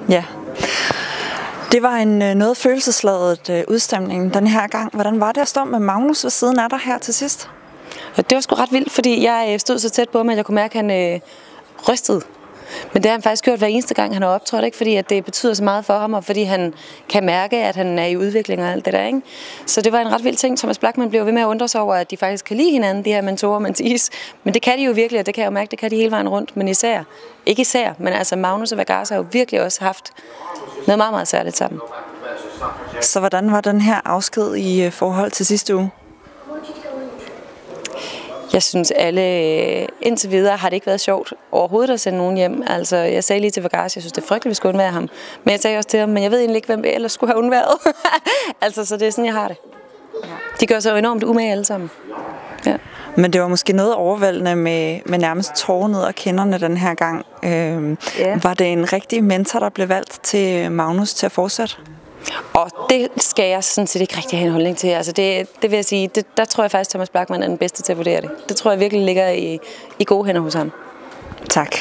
Ja. Det var en noget følelsesladet udstemning den her gang. Hvordan var det at stå med Magnus ved siden af dig her til sidst? Det var sgu ret vildt, fordi jeg stod så tæt på ham, at jeg kunne mærke, at han rystede. Men det har han faktisk gjort hver eneste gang, han har optrådt, ikke? Fordi at det betyder så meget for ham, og fordi han kan mærke, at han er i udvikling og alt det der, ikke? Så det var en ret vild ting. Thomas Blachman blev ved med at undre sig over, at de faktisk kan lide hinanden, de her mentorer, Mathias. Men det kan de jo virkelig, og det kan jeg jo mærke, det kan de hele vejen rundt. Men ikke især, men altså Magnus og Vergasa har jo virkelig også haft noget meget, meget særligt sammen. Så hvordan var den her afsked i forhold til sidste uge? Jeg synes indtil videre har det ikke været sjovt overhovedet at sende nogen hjem. Altså, jeg sagde lige til Vergasa, jeg synes det er frygteligt, vi skulle undvære ham. Men jeg sagde også til ham, men jeg ved egentlig ikke, hvem vi ellers skulle have undværet. Altså, så det er sådan, jeg har det. De gør sig jo enormt umage alle sammen. Ja. Men det var måske noget overvældende med nærmest tårer ned ad kinderne den her gang. Var det en rigtig mentor, der blev valgt til Magnus til at fortsætte? Og det skal jeg sådan set ikke rigtig have en holdning til. Altså det vil jeg sige, der tror jeg faktisk, Thomas Blachman er den bedste til at vurdere det. Det tror jeg virkelig ligger i gode hænder hos ham. Tak.